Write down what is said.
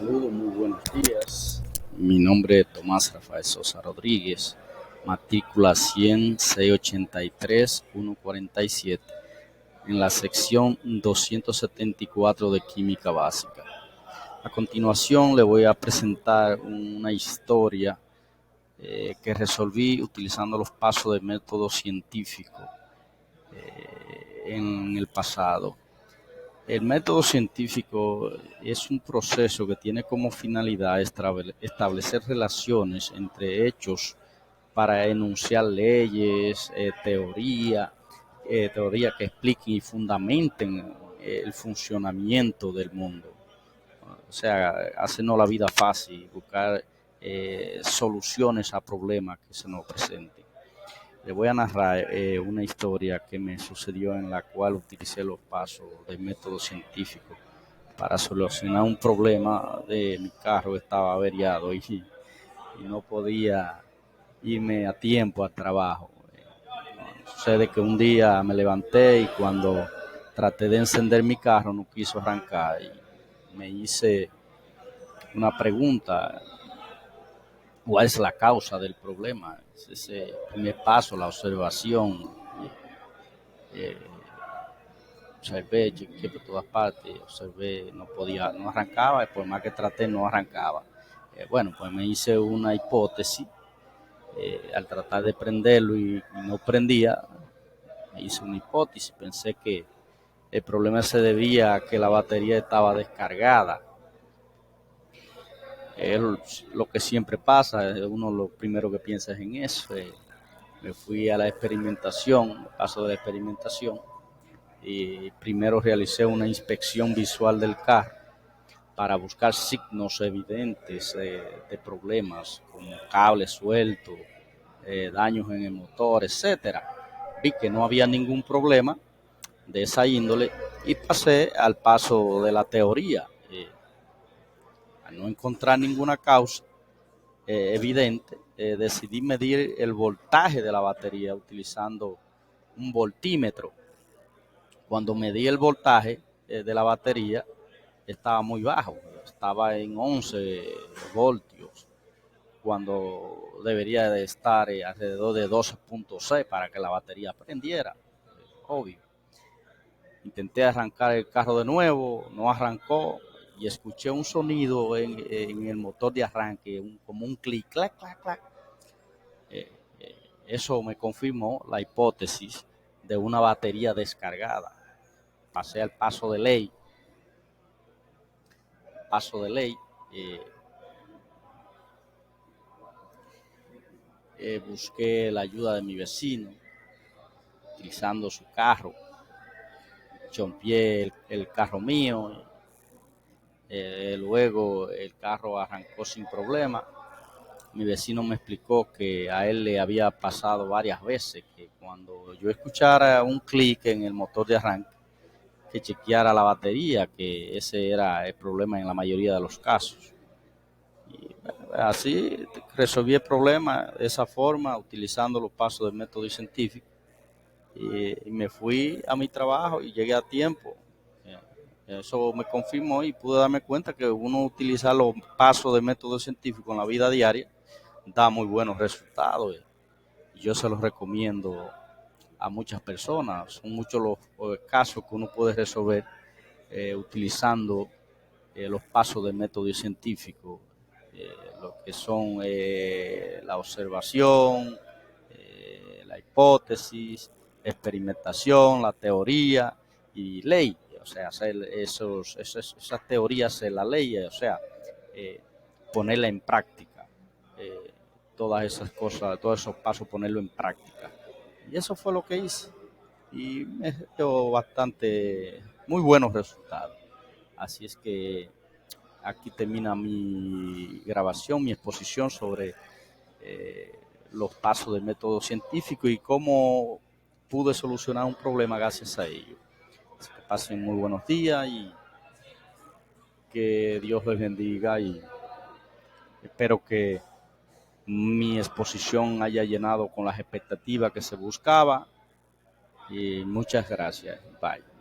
Saludos, muy buenos días. Mi nombre es Tomás Rafael Sosa Rodríguez, matrícula 100-683-147, en la sección 274 de Química Básica. A continuación le voy a presentar una historia que resolví utilizando los pasos del método científico en el pasado. El método científico es un proceso que tiene como finalidad establecer relaciones entre hechos para enunciar leyes, teoría que expliquen y fundamenten el funcionamiento del mundo. O sea, hacernos la vida fácil, buscar soluciones a problemas que se nos presenten. Le voy a narrar una historia que me sucedió en la cual utilicé los pasos del método científico para solucionar un problema de mi carro que estaba averiado y no podía irme a tiempo al trabajo. Sucede que un día me levanté y cuando traté de encender mi carro no quiso arrancar y me hice una pregunta: ¿cuál es la causa del problema? Ese primer paso, la observación. Eh, Observé, chequeé por todas partes, observé, no arrancaba, y por más que traté no arrancaba. Bueno, pues me hice una hipótesis, al tratar de prenderlo y no prendía, me hice una hipótesis, pensé que el problema se debía a que la batería estaba descargada. Es lo que siempre pasa, uno lo primero que piensa es en eso. Me fui a la experimentación, paso de la experimentación, y primero realicé una inspección visual del carro para buscar signos evidentes de problemas como cables sueltos, daños en el motor, etcétera. Vi que no había ningún problema de esa índole y pasé al paso de la teoría. Al no encontrar ninguna causa evidente, decidí medir el voltaje de la batería utilizando un voltímetro. Cuando medí el voltaje de la batería, estaba muy bajo, estaba en 11 voltios, cuando debería de estar alrededor de 12.6 para que la batería prendiera, obvio. Intenté arrancar el carro de nuevo, no arrancó y escuché un sonido en el motor de arranque, como un clic, clac, clac, clac. Eso me confirmó la hipótesis de una batería descargada. Pasé al paso de ley, busqué la ayuda de mi vecino, utilizando su carro, chompié el carro mío, luego el carro arrancó sin problema. Mi vecino me explicó que a él le había pasado varias veces que cuando yo escuchara un clic en el motor de arranque, que chequeara la batería, que ese era el problema en la mayoría de los casos. Y así resolví el problema de esa forma, utilizando los pasos del método científico. Y me fui a mi trabajo y llegué a tiempo. Eso me confirmó y pude darme cuenta que uno utilizar los pasos del método científico en la vida diaria da muy buenos resultados. Yo se los recomiendo a muchas personas. Son muchos los casos que uno puede resolver utilizando los pasos del método científico, lo que son la observación, la hipótesis, experimentación, la teoría y ley. O sea, hacer esas teorías en la ley, o sea, eh, ponerla en práctica. Todas esas cosas, todos esos pasos, ponerlo en práctica. Y eso fue lo que hice. Y me dio muy buenos resultados. Así es que aquí termina mi grabación, mi exposición sobre eh, los pasos del método científico y cómo pude solucionar un problema gracias a ello. Así que pasen muy buenos días y que Dios les bendiga, y espero que mi exposición haya llenado con las expectativas que se buscaba, y muchas gracias. Bye.